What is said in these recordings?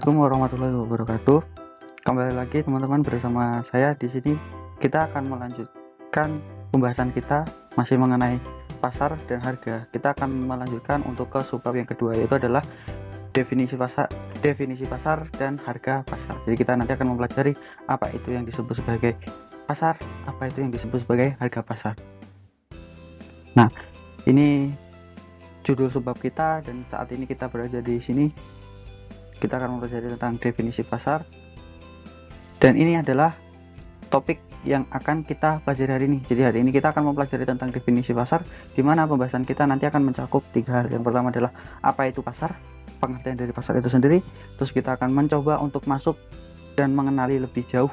Assalamualaikum warahmatullahi wabarakatuh. Kembali lagi teman-teman bersama saya di sini. Kita akan melanjutkan pembahasan kita masih mengenai pasar dan harga. Kita akan melanjutkan untuk ke subbab yang kedua, yaitu adalah definisi pasar dan harga pasar. Jadi kita nanti akan mempelajari apa itu yang disebut sebagai pasar, apa itu yang disebut sebagai harga pasar. Nah, ini judul subbab kita dan saat ini kita berada di sini. Kita akan mempelajari tentang definisi pasar, dan ini adalah topik yang akan kita pelajari hari ini. Jadi hari ini kita akan mempelajari tentang definisi pasar, di mana pembahasan kita nanti akan mencakup 3 hal. Yang pertama adalah apa itu pasar, pengertian dari pasar itu sendiri. Terus kita akan mencoba untuk masuk dan mengenali lebih jauh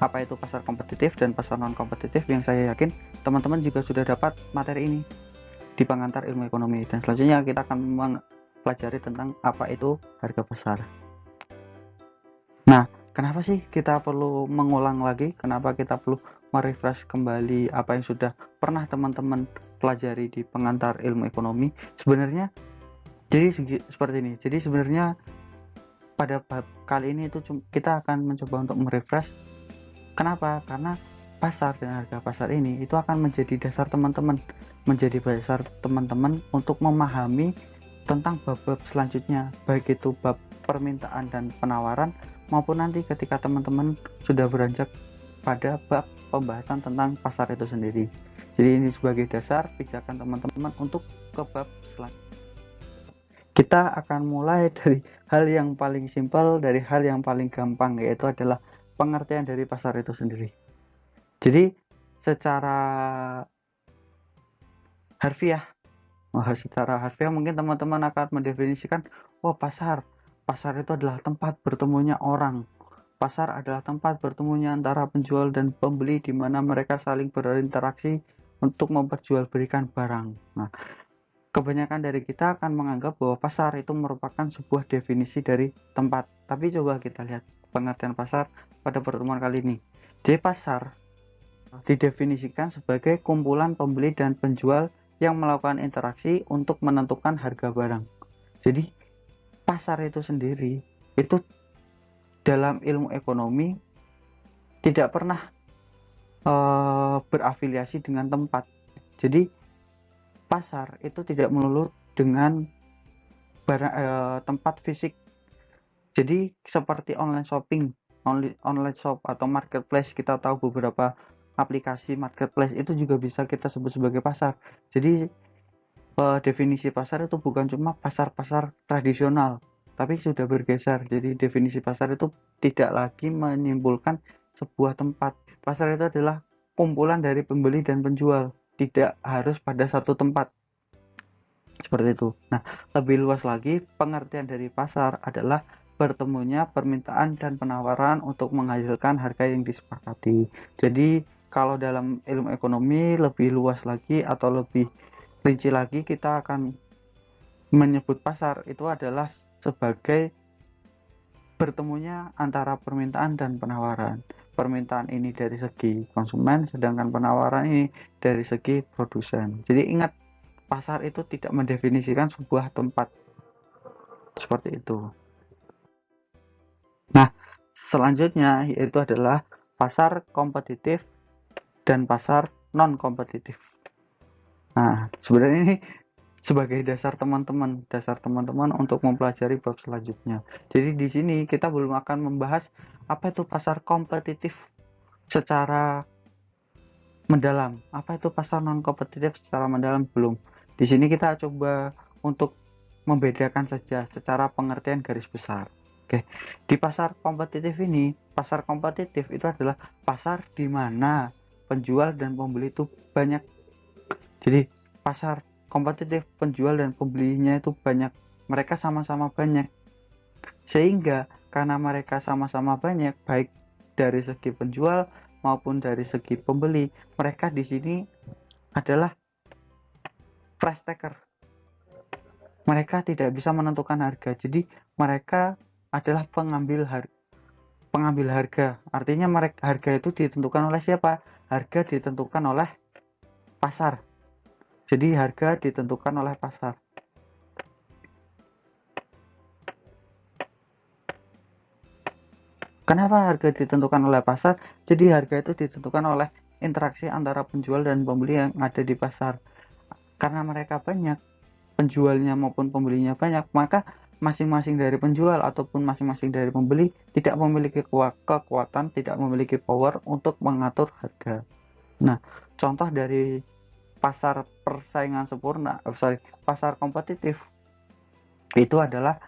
apa itu pasar kompetitif dan pasar non kompetitif, yang saya yakin teman-teman juga sudah dapat materi ini di pengantar ilmu ekonomi. Dan selanjutnya kita akan pelajari tentang apa itu harga pasar. Nah, kenapa sih kita perlu mengulang lagi? Kenapa kita perlu merefresh kembali apa yang sudah pernah teman-teman pelajari di pengantar ilmu ekonomi? Sebenarnya jadi seperti ini. Jadi sebenarnya pada bab kali ini itu kita akan mencoba untuk merefresh. Kenapa? Karena pasar dan harga pasar ini itu akan menjadi dasar teman-teman untuk memahami tentang bab-bab selanjutnya, baik itu bab permintaan dan penawaran maupun nanti ketika teman-teman sudah beranjak pada bab pembahasan tentang pasar itu sendiri. Jadi ini sebagai dasar pijakan teman-teman untuk ke bab selanjutnya. Kita akan mulai dari hal yang paling simpel, dari hal yang paling gampang, yaitu adalah pengertian dari pasar itu sendiri. Jadi secara harfiah mungkin teman-teman akan mendefinisikan, pasar itu adalah tempat bertemunya orang. Pasar adalah tempat bertemunya antara penjual dan pembeli, di mana mereka saling berinteraksi untuk memperjualbelikan barang. Nah, kebanyakan dari kita akan menganggap bahwa pasar itu merupakan sebuah definisi dari tempat. Tapi coba kita lihat pengertian pasar pada pertemuan kali ini. Jadi pasar didefinisikan sebagai kumpulan pembeli dan penjual yang melakukan interaksi untuk menentukan harga barang. Jadi pasar itu sendiri itu dalam ilmu ekonomi tidak pernah berafiliasi dengan tempat. Jadi pasar itu tidak melulu dengan tempat fisik. Jadi seperti online shopping, online shop atau marketplace, kita tahu beberapa aplikasi marketplace itu juga bisa kita sebut sebagai pasar. Jadi definisi pasar itu bukan cuma pasar-pasar tradisional, tapi sudah bergeser. Jadi definisi pasar itu tidak lagi menyimpulkan sebuah tempat. Pasar itu adalah kumpulan dari pembeli dan penjual, tidak harus pada satu tempat. Seperti itu. Nah, lebih luas lagi, pengertian dari pasar adalah bertemunya permintaan dan penawaran untuk menghasilkan harga yang disepakati. Jadi kalau dalam ilmu ekonomi lebih luas lagi atau lebih rinci lagi, kita akan menyebut pasar itu adalah sebagai bertemunya antara permintaan dan penawaran. Permintaan ini dari segi konsumen, sedangkan penawaran ini dari segi produsen. Jadi ingat, pasar itu tidak mendefinisikan sebuah tempat. Seperti itu. Nah, selanjutnya yaitu adalah pasar kompetitif dan pasar non kompetitif. Nah, sebenarnya ini sebagai dasar teman-teman untuk mempelajari bab selanjutnya. Jadi di sini kita belum akan membahas apa itu pasar kompetitif secara mendalam, apa itu pasar non kompetitif secara mendalam, belum. Di sini kita coba untuk membedakan saja secara pengertian garis besar. Oke, di pasar kompetitif itu adalah pasar di mana penjual dan pembeli itu banyak. Jadi pasar kompetitif, penjual dan pembelinya itu banyak, mereka sama-sama banyak, sehingga karena mereka sama-sama banyak, baik dari segi penjual maupun dari segi pembeli, mereka di sini adalah price taker. Mereka tidak bisa menentukan harga, jadi mereka adalah pengambil harga. Artinya harga itu ditentukan oleh siapa? Harga ditentukan oleh pasar. Jadi harga ditentukan oleh pasar. Kenapa harga ditentukan oleh pasar? Jadi harga itu ditentukan oleh interaksi antara penjual dan pembeli yang ada di pasar. Karena mereka banyak, penjualnya maupun pembelinya banyak, maka masing-masing dari penjual ataupun masing-masing dari pembeli tidak memiliki kekuatan, tidak memiliki power untuk mengatur harga. Nah, contoh dari pasar persaingan sempurna, pasar kompetitif itu adalah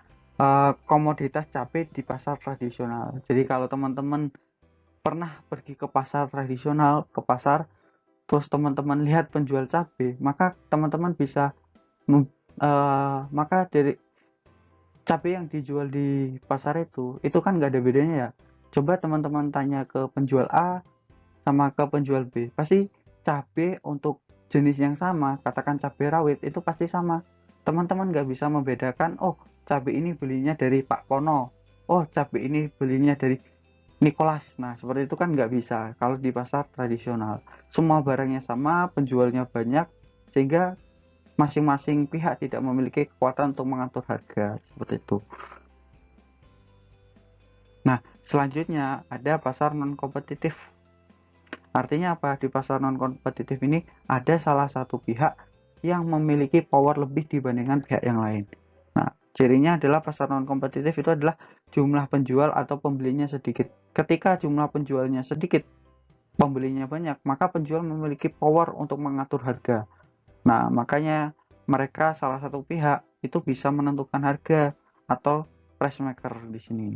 komoditas cabai di pasar tradisional. Jadi kalau teman-teman pernah pergi ke pasar tradisional, ke pasar, terus teman-teman lihat penjual cabai, maka teman-teman bisa maka dari cabai yang dijual di pasar itu kan nggak ada bedanya ya. Coba teman-teman tanya ke penjual A sama ke penjual B, pasti cabai untuk jenis yang sama, katakan cabai rawit, itu pasti sama. Teman-teman nggak bisa membedakan, oh cabai ini belinya dari Pak Pono, oh cabai ini belinya dari Nicholas. Nah seperti itu kan nggak bisa kalau di pasar tradisional. Semua barangnya sama, penjualnya banyak, sehingga masing-masing pihak tidak memiliki kekuatan untuk mengatur harga, seperti itu. Nah, selanjutnya ada pasar non kompetitif. Artinya apa? Di pasar non kompetitif ini ada salah satu pihak yang memiliki power lebih dibandingkan pihak yang lain. Nah, cirinya adalah pasar non kompetitif itu adalah jumlah penjual atau pembelinya sedikit. Ketika jumlah penjualnya sedikit, pembelinya banyak, maka penjual memiliki power untuk mengatur harga. Nah, makanya mereka salah satu pihak itu bisa menentukan harga atau price maker di sini.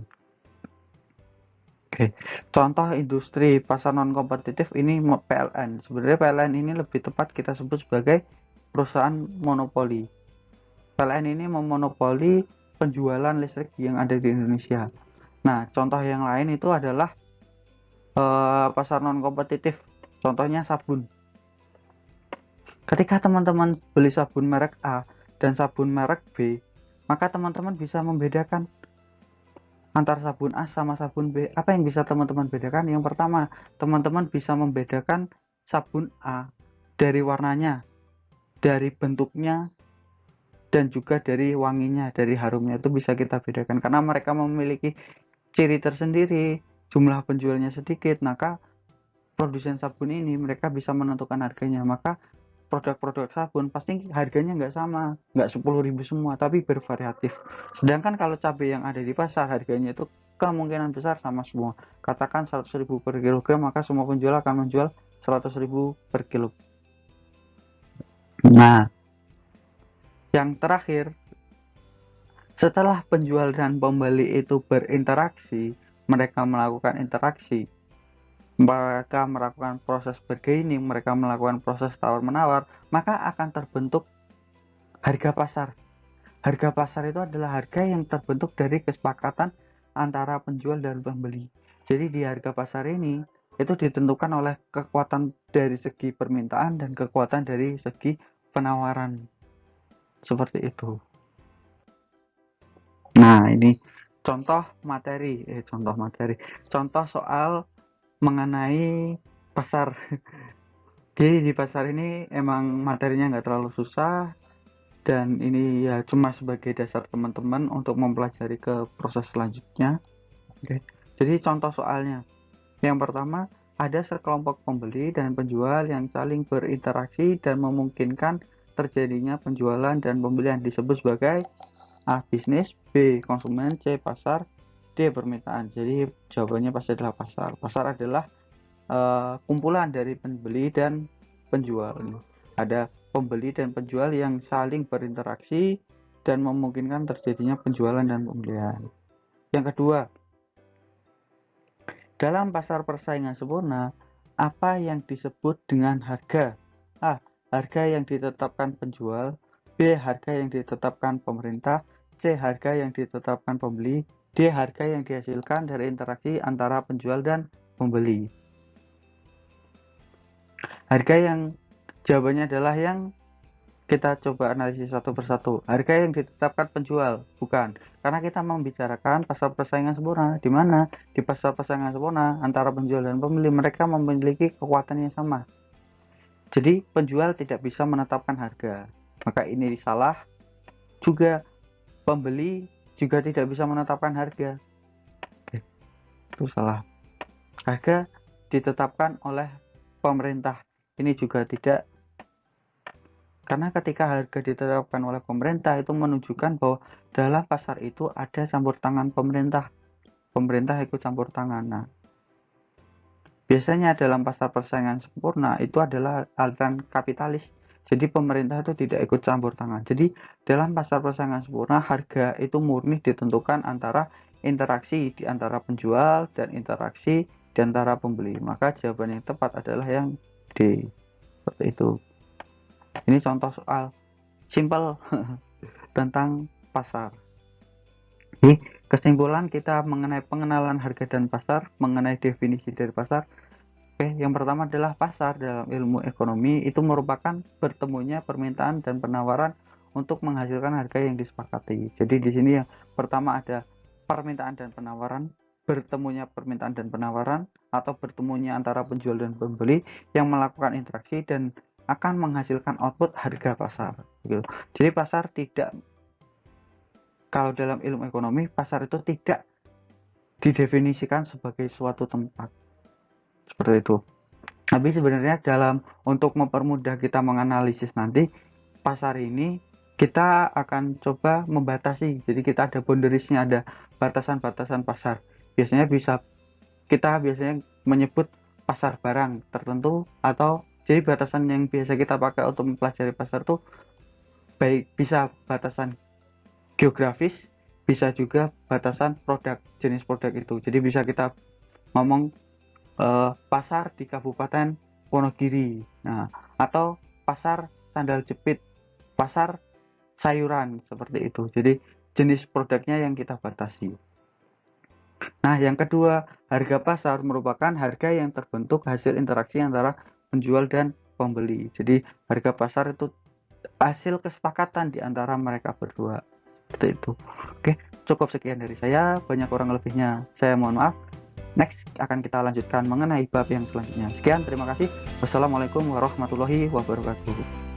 Oke, contoh industri pasar non kompetitif ini PLN. Sebenarnya PLN ini lebih tepat kita sebut sebagai perusahaan monopoli. PLN ini memonopoli penjualan listrik yang ada di Indonesia. Nah, contoh yang lain itu adalah pasar non kompetitif. Contohnya sabun. Ketika teman-teman beli sabun merek A dan sabun merek B, maka teman-teman bisa membedakan antara sabun A sama sabun B. Apa yang bisa teman-teman bedakan? Yang pertama, teman-teman bisa membedakan sabun A dari warnanya, dari bentuknya, dan juga dari wanginya, dari harumnya. Itu bisa kita bedakan karena mereka memiliki ciri tersendiri. Jumlah penjualnya sedikit, maka produsen sabun ini mereka bisa menentukan harganya. Maka produk-produk sabun pasti harganya nggak sama, nggak 10.000 semua, tapi bervariatif. Sedangkan kalau cabai yang ada di pasar harganya itu kemungkinan besar sama semua. Katakan 100.000 per kilogram, maka semua penjual akan menjual 100.000 per kilo. Nah, yang terakhir, setelah penjual dan pembeli itu berinteraksi, mereka melakukan interaksi, mereka melakukan proses bargaining, mereka melakukan proses tawar-menawar, maka akan terbentuk harga pasar. Harga pasar itu adalah harga yang terbentuk dari kesepakatan antara penjual dan pembeli. Jadi di harga pasar ini itu ditentukan oleh kekuatan dari segi permintaan dan kekuatan dari segi penawaran. Seperti itu. Nah, ini contoh materi, contoh soal mengenai pasar. Jadi di pasar ini emang materinya nggak terlalu susah, dan ini ya cuma sebagai dasar teman-teman untuk mempelajari ke proses selanjutnya. Oke. Jadi contoh soalnya. Yang pertama, ada sekelompok pembeli dan penjual yang saling berinteraksi dan memungkinkan terjadinya penjualan dan pembelian, disebut sebagai A. Bisnis, B. Konsumen, C. Pasar, D. Permintaan. Jadi jawabannya pasti adalah pasar. Pasar adalah kumpulan dari pembeli dan penjual. Ada pembeli dan penjual yang saling berinteraksi dan memungkinkan terjadinya penjualan dan pembelian. Yang kedua, dalam pasar persaingan sempurna, apa yang disebut dengan harga? A. Harga yang ditetapkan penjual, B. Harga yang ditetapkan pemerintah, C. Harga yang ditetapkan pembeli, D. Harga yang dihasilkan dari interaksi antara penjual dan pembeli. Harga yang jawabannya adalah yang kita coba analisis satu persatu. Harga yang ditetapkan penjual, bukan. Karena kita membicarakan pasar persaingan sempurna, di mana di pasar persaingan sempurna antara penjual dan pembeli mereka memiliki kekuatan yang sama. Jadi penjual tidak bisa menetapkan harga. Maka ini salah. Juga pembeli juga tidak bisa menetapkan harga. itu salah. Harga ditetapkan oleh pemerintah, ini juga tidak, karena ketika harga ditetapkan oleh pemerintah itu menunjukkan bahwa dalam pasar itu ada campur tangan pemerintah ikut campur tangan. Nah, biasanya dalam pasar persaingan sempurna itu adalah aliran kapitalis, jadi pemerintah itu tidak ikut campur tangan. Jadi dalam pasar persaingan sempurna harga itu murni ditentukan antara interaksi di antara penjual dan interaksi di antara pembeli. Maka jawaban yang tepat adalah yang D, seperti itu. Ini contoh soal simple tentang pasar. Jadi kesimpulan kita mengenai pengenalan harga dan pasar, mengenai definisi dari pasar. Oke, yang pertama adalah pasar dalam ilmu ekonomi itu merupakan bertemunya permintaan dan penawaran untuk menghasilkan harga yang disepakati. Jadi di sini yang pertama ada permintaan dan penawaran, bertemunya permintaan dan penawaran atau bertemunya antara penjual dan pembeli yang melakukan interaksi dan akan menghasilkan output harga pasar. Gitu. Jadi pasar tidak, kalau dalam ilmu ekonomi pasar itu tidak didefinisikan sebagai suatu tempat. Seperti itu. Tapi sebenarnya dalam untuk mempermudah kita menganalisis nanti pasar ini, kita akan coba membatasi. Jadi kita ada boundariesnya, ada batasan-batasan pasar. Biasanya kita biasanya menyebut pasar barang tertentu, atau jadi batasan yang biasa kita pakai untuk mempelajari pasar itu baik bisa batasan geografis, bisa juga batasan produk, jenis produk itu. Jadi bisa kita ngomong pasar di Kabupaten Wonogiri, nah, atau pasar sandal jepit, pasar sayuran, seperti itu. Jadi jenis produknya yang kita batasi. Nah, yang kedua, harga pasar merupakan harga yang terbentuk hasil interaksi antara penjual dan pembeli. Jadi harga pasar itu hasil kesepakatan di antara mereka berdua, seperti itu. Oke, cukup sekian dari saya, banyak kurang lebihnya saya mohon maaf. Next akan kita lanjutkan mengenai bab yang selanjutnya. Sekian, terima kasih. Wassalamualaikum warahmatullahi wabarakatuh.